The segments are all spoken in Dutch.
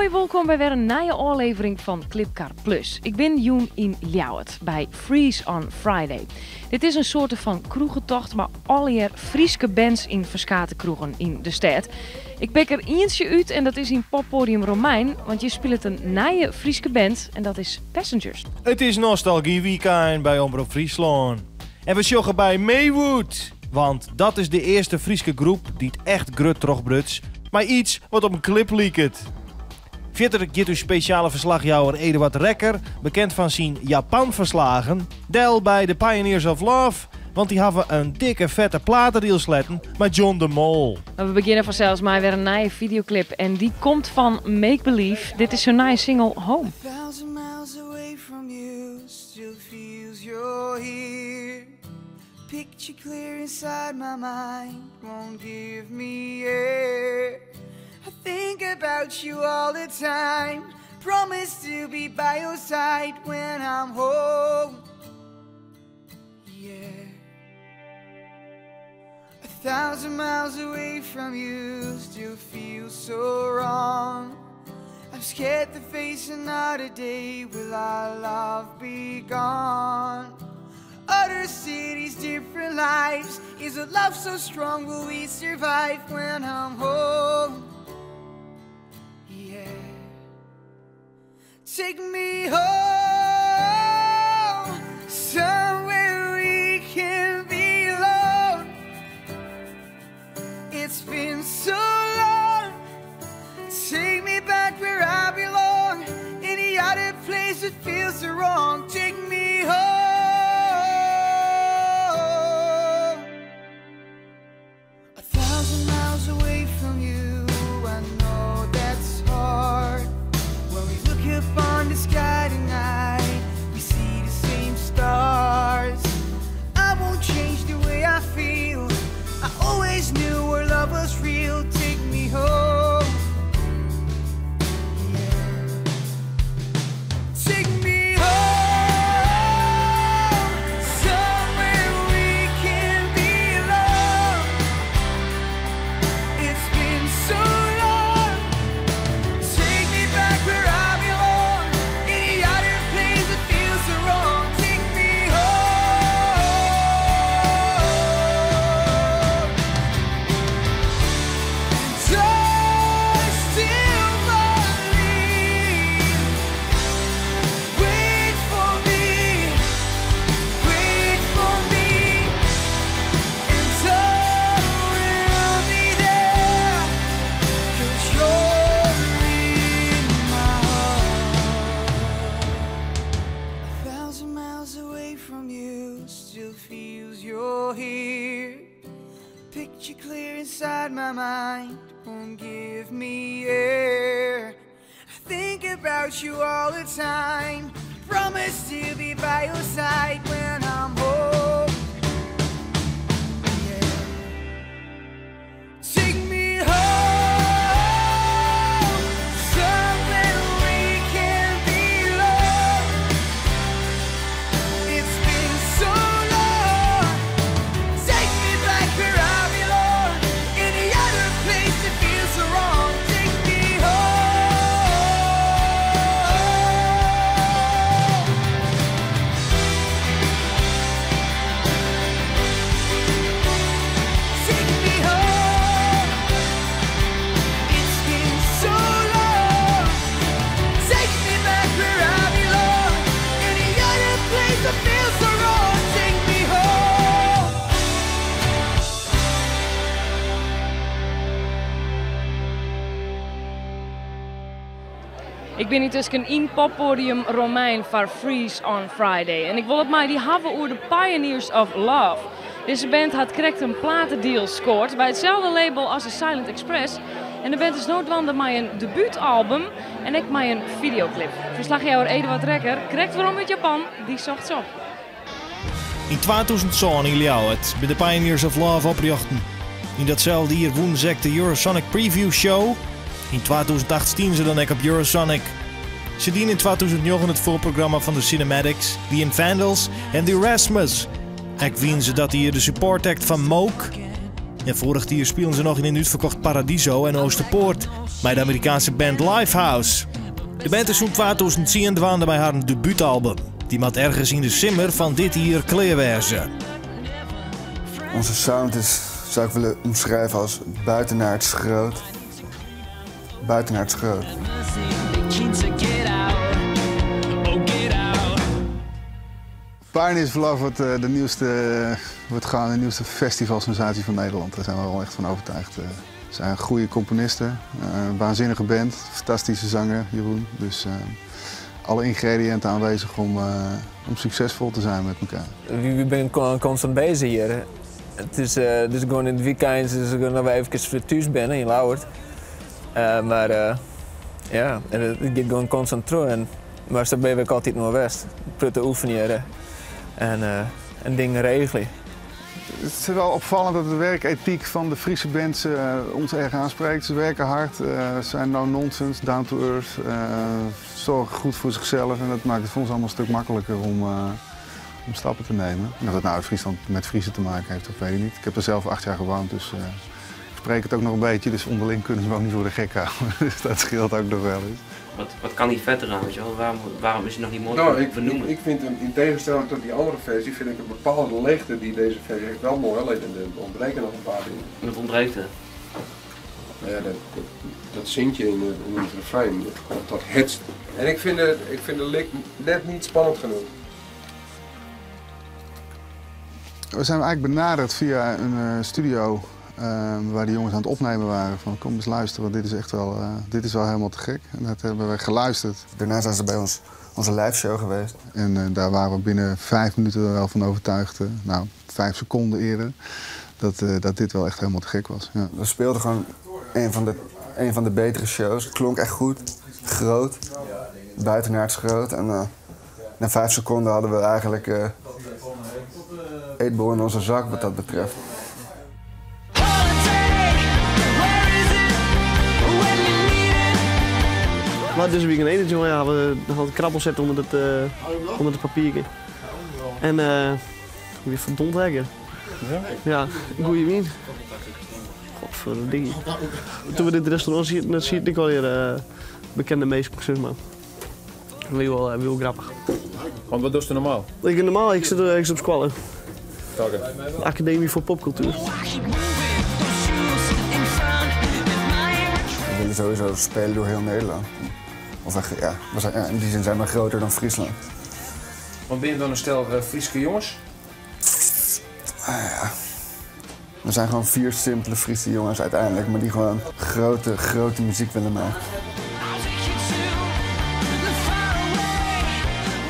Hoi, welkom bij weer een nieuwe aflevering van Clipcar Plus. Ik ben Joen in Ljouwert bij Freeze on Friday. Dit is een soort van kroegentocht, maar alleer Frieske bands in verskate kroegen in de stad. Ik pik er eentje uit en dat is in Poppodium Romein, want je speelt een nieuwe Frieske band en dat is Passengers. Het is Nostalgie Weekend bij Omroep Friesland. En we sjoggen bij Maywood, want dat is de eerste Frieske groep die het echt grut terugbruts, maar iets wat op een clip lieket. Verder gaat uw speciale verslagjouwer Eduard Rekker, bekend van zijn Japan-verslagen, deel bij de Pioneers of Love, want die hebben een dikke vette platendeal sletten met John de Mol. We beginnen vanzelfs maar weer een nieuwe videoclip en die komt van Make Believe. Dit is zo'n nieuwe single Home. 1,000 miles away from you, still feels you're here. Picture clear inside my mind, won't give me air. I think about you all the time, promise to be by your side when I'm home. Yeah. 1,000 miles away from you, still feels so wrong. I'm scared to face another day, will our love be gone? Other cities, different lives, is a love so strong, will we survive when I'm home? Take me home, somewhere we can be alone. It's been so long, take me back where I belong. Any other place that feels so wrong, take me home. 1,000 miles away from you, I know that's hard. Up on the sky tonight, we see the same stars. I won't change the way I feel, I always knew our love was real. Take me home, yeah. Take me home, somewhere we can be alone. It's been so long, take me back where I inside my mind, won't give me air. I think about you all the time, promise to be by your side when I'm home. Yeah. Take me home, somewhere we can be alone. It's been so long, take me back where I belong. Ik ben hier tussen in Poppodium Romein voor Freeze on Friday. En ik wil het maar die hebben over de Pioneers of Love. Deze band had correct een platendeal scoord bij hetzelfde label als de Silent Express. En de band is noodwanden met een debuutalbum en ik met een videoclip. Verslagjouwer Eduard Rekker krijgt waarom uit Japan, die zocht ze op. In 2007 in Ljouwert bij de Pioneers of Love oprichten. In datzelfde jaar woen ze de Eurosonic Preview Show. In 2008 stien ze dan ook op Eurosonic. Ze dienen in 2009 het voorprogramma van de Cinematics, The Invandals en The Erasmus. Ik wien ze dat hier de support act van Moog. En vorig jaar speelden ze nog in een uitverkocht Paradiso en Oosterpoort bij de Amerikaanse band Lifehouse. De band is zo'n 2010 dwaande bij haar debuutalbum. Die moet ergens in de simmer van dit hier kleerwerzen. Onze sound zou ik willen omschrijven als buitenaards groot. Buitenaards groot. Pioneers of Love wordt de nieuwste festivalsensatie van Nederland. Daar zijn we wel echt van overtuigd. Ze zijn goede componisten, waanzinnige band, fantastische zanger Jeroen. Dus alle ingrediënten aanwezig om succesvol te zijn met elkaar. We zijn constant bezig hier. Het is dus gewoon in het weekend dat we even thuis binnen in Lauwert. Maar ja, het gaat gewoon constant terug. Maar zo ben ik altijd naar West. Putten oefenen en dingen regelen. Het is wel opvallend dat de werkethiek van de Friese bands ons erg aanspreekt. Ze werken hard, zijn no-nonsense, down to earth, zorgen goed voor zichzelf. En dat maakt het voor ons allemaal een stuk makkelijker om stappen te nemen. En of dat nou uit Friesland met Friese te maken heeft, dat weet ik niet. Ik heb er zelf 8 jaar gewoond, dus ik spreek het ook nog een beetje. Dus onderling kunnen ze me ook niet voor de gek houden. Dus dat scheelt ook nog wel eens. Wat kan die vetter aan, weet je wel? Waarom is hij nog niet mooi te benoemen? Ik vind in tegenstelling tot die andere versie, vind ik een bepaalde leegte die deze versie heeft wel mooi. Alleen er ontbreken nog een paar dingen. Wat ontbreekt er? Nou ja, dat zintje in het refrein, dat hetst. En ik vind de lick net niet spannend genoeg. We zijn eigenlijk benaderd via een studio waar de jongens aan het opnemen waren. Van kom eens luisteren, want dit is wel helemaal te gek. En dat hebben we geluisterd. Daarna zijn ze bij onze live show geweest. En daar waren we binnen 5 minuten er wel van overtuigd. 5 seconden eerder. Dat dit wel echt helemaal te gek was. Ja. We speelden gewoon een van de betere shows. Het klonk echt goed, groot, buitenaards groot. En na 5 seconden hadden we eigenlijk eetbol in onze zak wat dat betreft. Maar dus wie een jongen, ja, we hadden krabbel zetten onder het papiertje. En weer verdomd lekker. Ja, goeie wien. Godverdomme. Toen we dit restaurant zien, dan zie ik alweer bekende meisjes, zeg maar. Wel grappig. Want wat doe je normaal? Ik zit op squallen. Academie voor popcultuur. We willen sowieso spelen door heel Nederland. In die zin zijn we groter dan Friesland. Want ben je dan een stel Friese jongens? Ja. We zijn gewoon 4 simpele Friese jongens uiteindelijk, maar die gewoon grote muziek willen maken.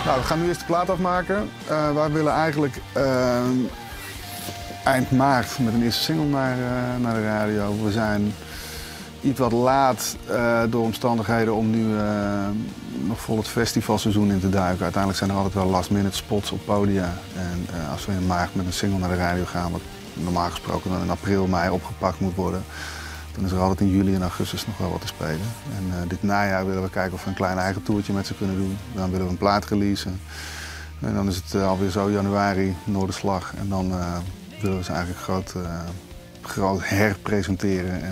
Nou, we gaan nu eerst de plaat afmaken. Wij willen eigenlijk eind maart met een eerste single naar de radio. We zijn iets wat laat door omstandigheden om nu nog vol het festivalseizoen in te duiken. Uiteindelijk zijn er altijd wel last-minute spots op podia. En als we in maart met een single naar de radio gaan, wat normaal gesproken dan in april, mei opgepakt moet worden, dan is er altijd in juli en augustus nog wel wat te spelen. En dit najaar willen we kijken of we een klein eigen toertje met ze kunnen doen. Dan willen we een plaat releasen. En dan is het alweer zo januari, Noorderslag. En dan willen we ze eigenlijk groot herpresenteren.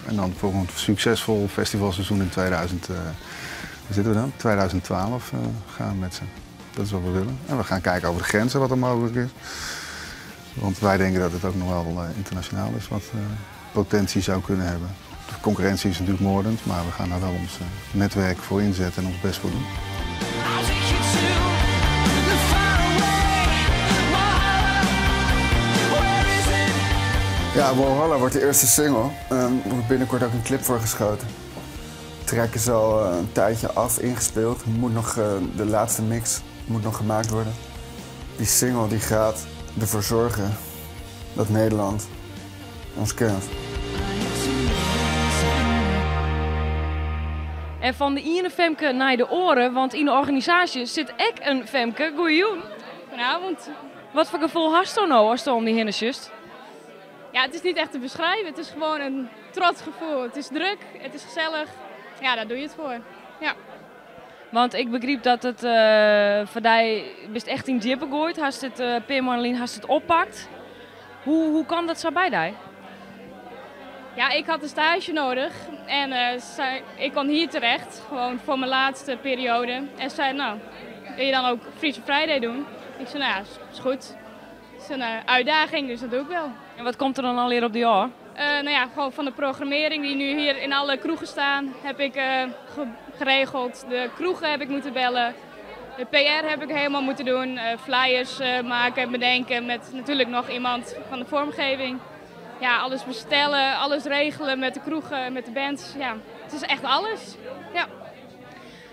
En dan voor een succesvol festivalseizoen in 2012 gaan met ze. Dat is wat we willen. En we gaan kijken over de grenzen wat er mogelijk is. Want wij denken dat het ook nog wel internationaal is wat potentie zou kunnen hebben. De concurrentie is natuurlijk moordend, maar we gaan daar wel ons netwerk voor inzetten en ons best voor doen. Ja, Walhalla wordt de eerste single. Er wordt binnenkort ook een clip voor geschoten. De track is al een tijdje ingespeeld. De laatste mix moet nog gemaakt worden. Die single die gaat ervoor zorgen dat Nederland ons kent. En van de ene Femke naar de oren, want in de organisatie zit ik een Femke. Goeiejoen. Goedenavond. Wat voor gevoel hast je nou als je om die heen just? Ja, het is niet echt te beschrijven. Het is gewoon een trots gevoel. Het is druk, het is gezellig. Ja, daar doe je het voor. Ja. Want ik begreep dat het voor jij best echt in diepe gooit. Hast het Per Marlien hast het oppakt. Hoe kan dat zo bij jij? Ja, ik had een stage nodig en ik kon hier terecht, gewoon voor mijn laatste periode. En ze zei, nou, wil je dan ook Freeze on Friday doen? Ik zei, nou ja, is goed. Het is een uitdaging, dus dat doe ik wel. En wat komt er dan alweer op die jaar? Nou ja, gewoon van de programmering die nu hier in alle kroegen staan, heb ik geregeld. De kroegen heb ik moeten bellen. De PR heb ik helemaal moeten doen. Flyers maken en bedenken met natuurlijk nog iemand van de vormgeving. Ja, alles bestellen, alles regelen met de kroegen, met de bands. Ja, het is echt alles. Ja.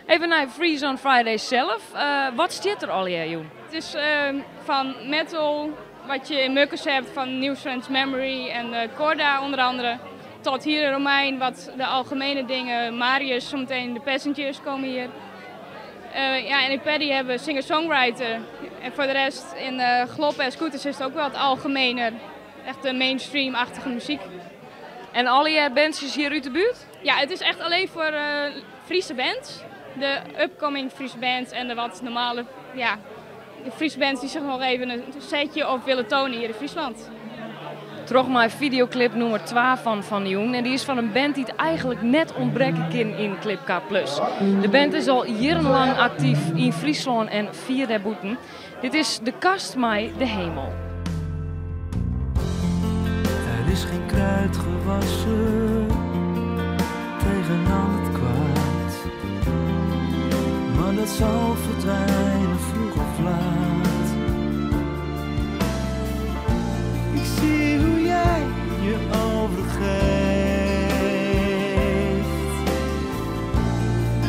Even naar Freeze on Friday zelf. Wat zit er al hier, Joen? Het is van metal, wat je in Mukkers hebt, van New Friends Memory en Corda onder andere. Tot hier in Romein, wat de algemene dingen, Marius, zometeen de Passengers komen hier. Ja, en in Paddy hebben we singer-songwriter. En voor de rest in Gloppen en Scooters is het ook wel wat algemener. Echt de mainstream-achtige muziek. En al je bandjes hier uit de buurt? Ja, het is echt alleen voor Friese bands. De upcoming Friese bands en de wat normale, ja, de Friese bands die zich nog even een setje op willen tonen hier in Friesland. Terug mijn videoclip nummer 12 van Joen. En die is van een band die het eigenlijk net ontbreken kan in Clip K+. De band is al jarenlang actief in Friesland en vier daarboeten. Dit is De Kast mij de Hemel. Er is geen kruid gewassen tegen al het kwaad, maar dat zal verdwijnen vroeg of laat. Ik zie hoe jij je overgeeft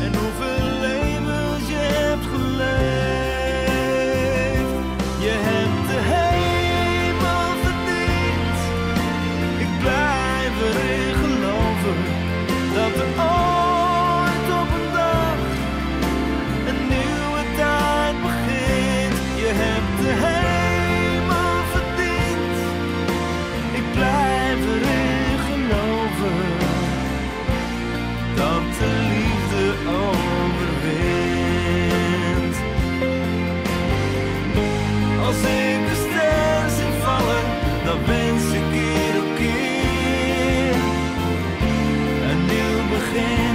en hoeveel levens je hebt geleefd. Je hebt de hemel verdiend. Ik blijf erin geloven dat er ooit op een dag een nieuwe tijd begint. Je hebt de hemel verdiend. Ik blijf erin geloven dat de liefde overwint. Als ik de sterren zie vallen, dan wens ik keer op keer een nieuw begin,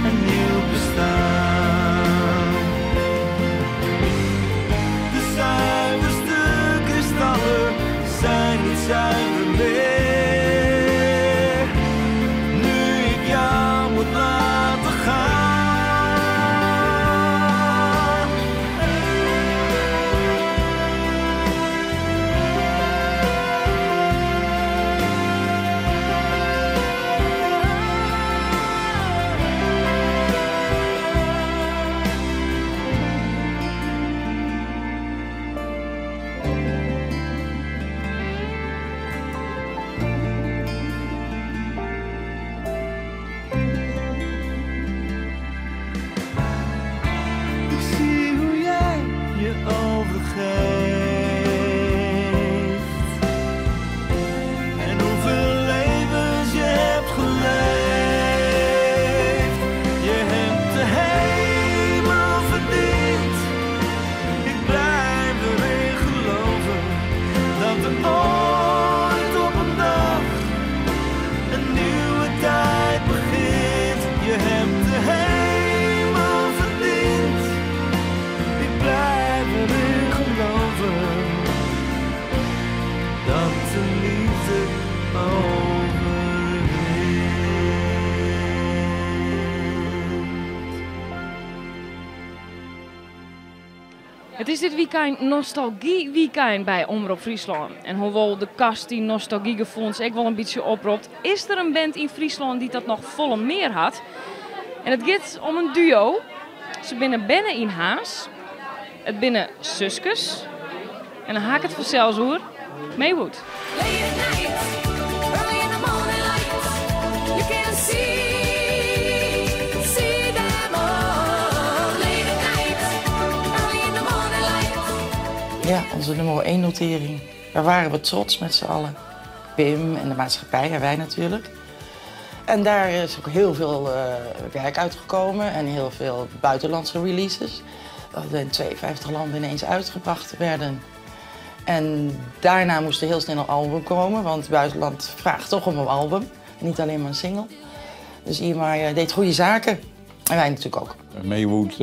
een nieuw bestaan. De zuiverste kristallen zijn niet zuiver meer, nu ik jou moet laten gaan. Ik zie hoe jij je overgeeft en hoeveel levens je hebt geleefd. Je hebt de hemel verdiend. Ik blijf erin geloven dat er ooit op een dag een nieuwe tijd begint. Je hebt de hemel verdiend. Ik blijf erin geloven dat de liefde overwint. Het is dit weekend Nostalgie Weekend bij Omroep Friesland. En hoewel De Kast die nostalgiegevoelens ook wel een beetje oproept, is er een band in Friesland die dat nog volle meer had. En het gaat om een duo. Ze binnen Benne in Haas. Het binnen Suskes. En dan haak ik het vanzelfs hoor. Maywood. Ja, onze nummer 1 notering. Daar waren we trots met z'n allen. Pim en de maatschappij en wij natuurlijk. En daar is ook heel veel werk uitgekomen en heel veel buitenlandse releases. Dat in 52 landen ineens uitgebracht werden. En daarna moest er heel snel een album komen, want het buitenland vraagt toch om een album. En niet alleen maar een single. Dus Ierma deed goede zaken. En wij natuurlijk ook. Maywood,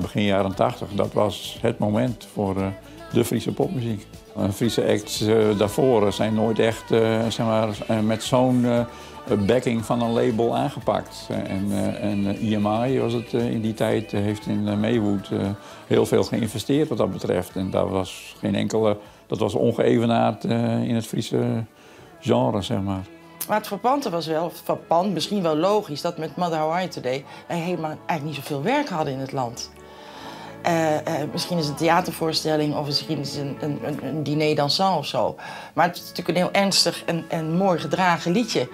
begin jaren 80, dat was het moment voor de Friese popmuziek. Friese acts daarvoor zijn nooit echt met zo'n backing van een label aangepakt. En EMI was het in die tijd, heeft in Maywood heel veel geïnvesteerd wat dat betreft. En daar was geen enkele, dat was ongeëvenaard in het Friese genre, zeg maar. Maar het frappante was wel, misschien wel logisch, dat met Mother How Are You Today wij helemaal eigenlijk niet zoveel werk hadden in het land. Misschien is het een theatervoorstelling of misschien is het een diner dansant of zo. Maar het is natuurlijk een heel ernstig en mooi gedragen liedje.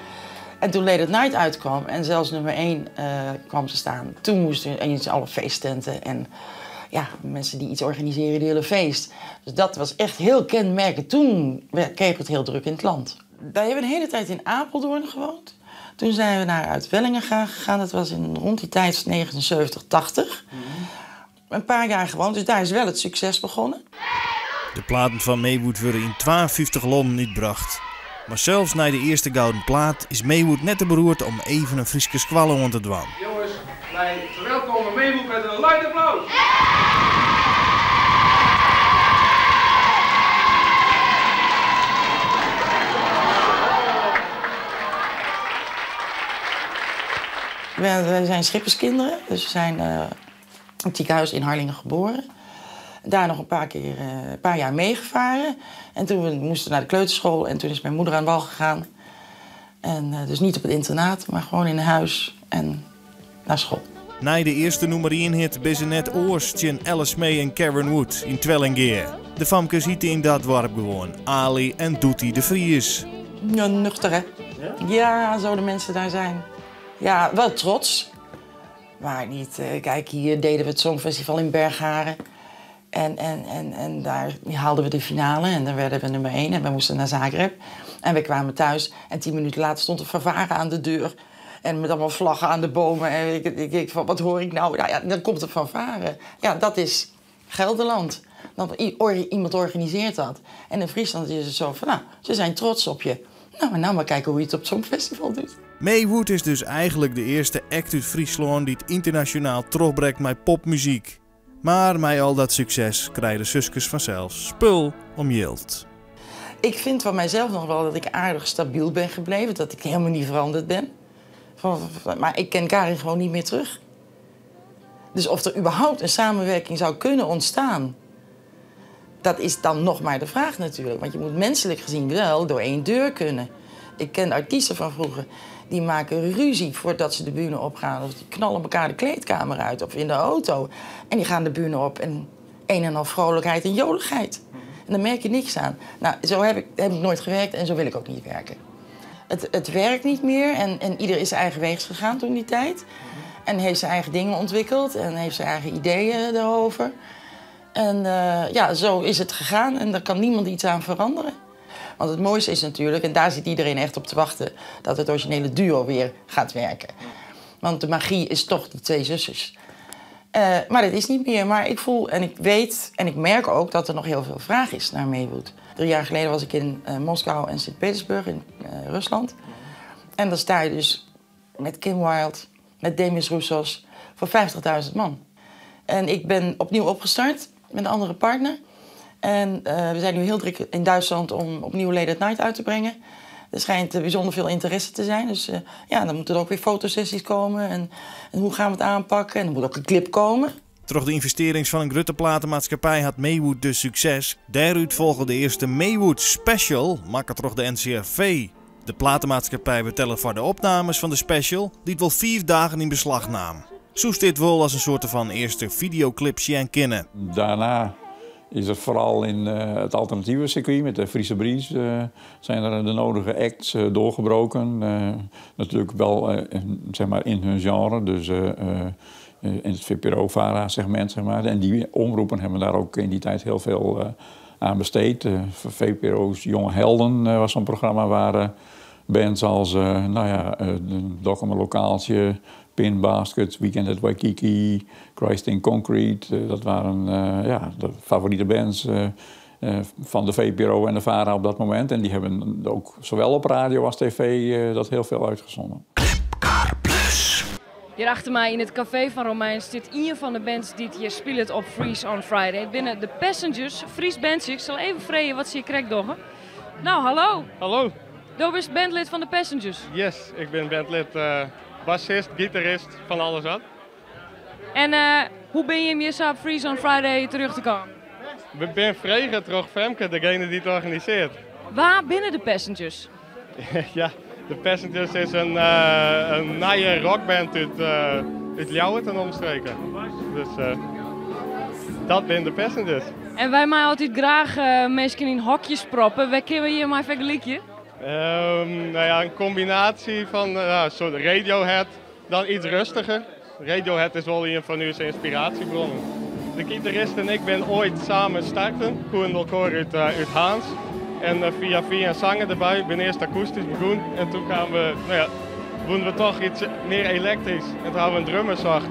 En toen Late at Night uitkwam en zelfs nummer 1 kwam te staan, toen moesten ineens alle feesttenten en ja, mensen die iets organiseren, die hele feest. Dus dat was echt heel kenmerkend. Toen kreeg we het heel druk in het land. Wij hebben een hele tijd in Apeldoorn gewoond. Toen zijn we naar Uitwellingen gegaan. Dat was rond die tijd 79, 80. Een paar jaar gewoond, dus daar is wel het succes begonnen. De platen van Maywood worden in 52 landen niet gebracht. Maar zelfs na de eerste gouden plaat is Maywood net te beroerd om even een Frieske squallen aan te dwan. Jongens, wij verwelkomen Maywood met een luid applaus. We zijn schipperskinderen, dus we zijn in het ziekenhuis in Harlingen geboren. Daar nog een paar jaar meegevaren. En toen moesten we naar de kleuterschool en toen is mijn moeder aan wal gegaan. En dus niet op het internaat, maar gewoon in huis en naar school. Na de eerste nummer 1 hit ben ze net oorstjen Alice May en Karen Wood in Twellingeer. De famkes hieten in dat dorp gewoon Ali en Doetie de Vries. Ja, nuchter hè? Ja, zo de mensen daar zijn. Ja, wel trots. Maar niet, kijk, hier deden we het Songfestival in Bergharen. En daar haalden we de finale en dan werden we nummer 1 en we moesten naar Zagreb. En we kwamen thuis en 10 minuten later stond een fanfare aan de deur. En met allemaal vlaggen aan de bomen. En ik van, wat hoor ik nou? Nou ja, dan komt een fanfare. Ja, dat is Gelderland. Iemand organiseert dat. En in Friesland is het zo van, nou, ze zijn trots op je. Nou maar kijken hoe je het op het Songfestival doet. Maywood is dus eigenlijk de eerste act uit Friesland die het internationaal terugbrengt met popmuziek. Maar met al dat succes krijgen de zuskes vanzelf spul om yield. Ik vind van mijzelf nog wel dat ik aardig stabiel ben gebleven. Dat ik helemaal niet veranderd ben. Maar ik ken Karin gewoon niet meer terug. Dus of er überhaupt een samenwerking zou kunnen ontstaan, dat is dan nog maar de vraag natuurlijk. Want je moet menselijk gezien wel door één deur kunnen. Ik ken artiesten van vroeger, die maken ruzie voordat ze de bühne opgaan. Of die knallen elkaar de kleedkamer uit of in de auto. En die gaan de bühne op en een en al vrolijkheid en joligheid. En daar merk je niks aan. Nou, zo heb ik nooit gewerkt en zo wil ik ook niet werken. Het werkt niet meer en ieder is zijn eigen weegs gegaan toen die tijd. En heeft zijn eigen dingen ontwikkeld en heeft zijn eigen ideeën daarover. En ja, zo is het gegaan en daar kan niemand iets aan veranderen. Want het mooiste is natuurlijk, en daar zit iedereen echt op te wachten, dat het originele duo weer gaat werken. Want de magie is toch die twee zusters. Maar dat is niet meer. Maar ik voel en ik weet en ik merk ook dat er nog heel veel vraag is naar Maywood. 3 jaar geleden was ik in Moskou en Sint-Petersburg in Rusland. En dan sta je dus met Kim Wilde, met Demis Roussos voor 50.000 man. En ik ben opnieuw opgestart met een andere partner. En we zijn nu heel druk in Duitsland om opnieuw Late at Night uit te brengen. Er schijnt bijzonder veel interesse te zijn. Dus ja, dan moeten er ook weer fotosessies komen. En hoe gaan we het aanpakken? En er moet ook een clip komen. Door de investering van een grote platenmaatschappij had Maywood dus succes. Daaruit volgde de eerste Maywood Special, maakt door de NCRV. De platenmaatschappij betelde voor de opnames van de special, die het wel 4 dagen in beslag nam. Zo is dit wel als een soort van eerste videoclipje en kennen. Daarna is er vooral in het alternatieve circuit met de Friese Breeze zijn er de nodige acts doorgebroken. Natuurlijk wel zeg maar in hun genre, dus in het VPRO-VARA-segment. Zeg maar. En die omroepen hebben daar ook in die tijd heel veel aan besteed. VPRO's Jonge Helden was zo'n programma waar bands als Dokkum Lokaaltje, Pin Baskets, Weekend at Waikiki, Christ in Concrete. Dat waren de favoriete bands van de VPRO en de VARA op dat moment. En die hebben ook zowel op radio als tv dat heel veel uitgezonden. Hier achter mij in het café van Romein zit een van de bands die hier speelt op Freeze on Friday. Binnen de Passengers, Fries Bands. Ik zal even vragen wat ze hier krijgt doggen. Nou, hallo. Hallo. Du bent bandlid van de Passengers. Yes, ik ben bandlid, bassist, gitarist, van alles wat. En hoe ben je hem hier op Freeze on Friday terug te komen? We ben vregen terug Femke, degene die het organiseert. Waar binnen de Passengers? Ja, de Passengers is een nieuwe rockband uit Ljouwert en omstreken. Dus dat zijn de Passengers. En wij mij altijd graag mensen in hokjes proppen. Waar kunnen we hier maar vergelijken? Nou ja, een combinatie van soort Radiohead, dan iets rustiger. Radiohead is wel een van uw inspiratiebronnen. De gitarist en ik ben ooit samen starten, koen elkaar uit Haans. En via een zanger erbij, ben eerst akoestisch begonnen en toen woonden we toch iets meer elektrisch. En toen hadden we een drummer zacht.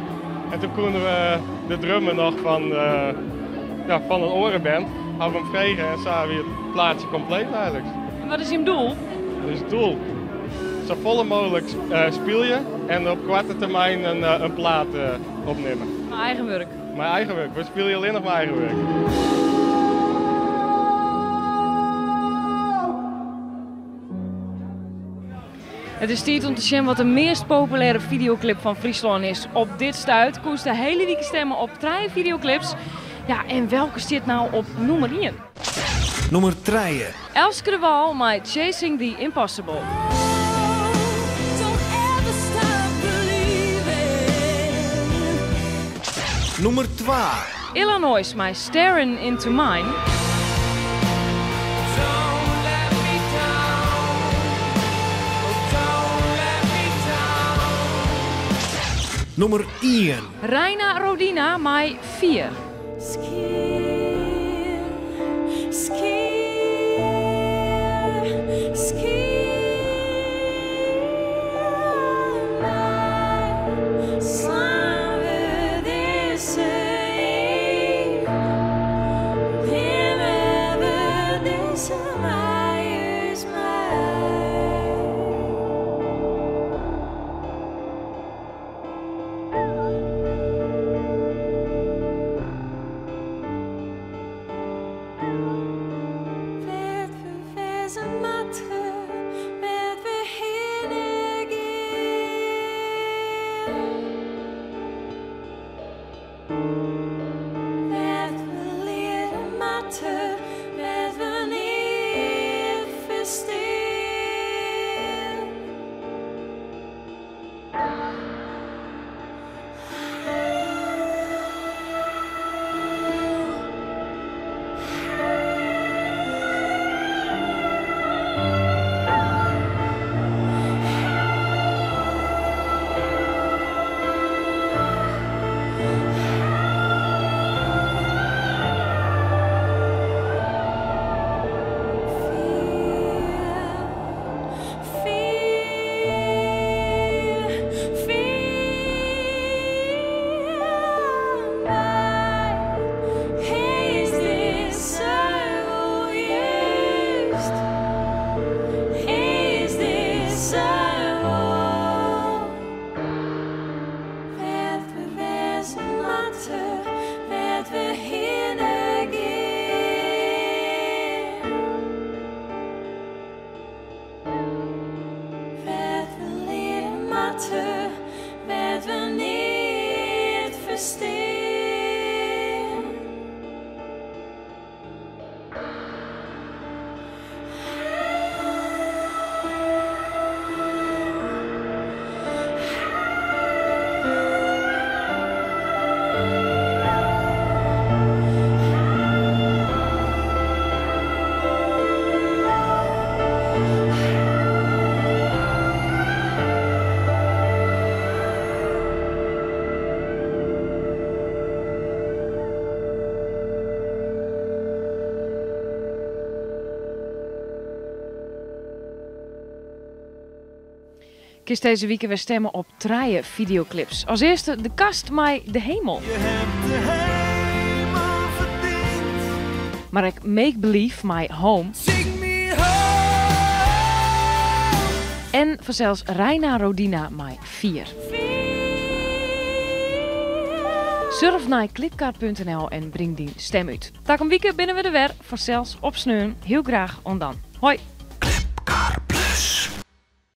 En toen konden we de drummer nog van een orenband, hadden we hem vregen en zagen we het plaatje compleet eigenlijk. En wat is je doel? Dat is het doel. Zo volle mogelijk spelen en op korte termijn een plaat opnemen. Mijn eigen werk. Mijn eigen werk. We spelen alleen nog mijn eigen werk. Het is tijd om te zien wat de meest populaire videoclip van Friesland is. Op dit stuit koest de hele week stemmen op 3 videoclips. Ja, en welke zit nou op nummer 1? Nummer 3. Elske de Waal met Chasing the Impossible. Nummer 2. Illinois met Staring into Mine. Nummer 1. Reina Rodina met 4. Kies deze week weer stemmen op 3 videoclips. Als eerste de kast met De Hemel. Je hebt de hemel verdiend. Maar ik Make Believe My Home. En vanzelfs Reina Rodina My 4. Surf naar clipkaart.nl en breng die stem uit. Tak een weekend binnen we de weer, vanzelfs op sneun. Heel graag ondan. Hoi!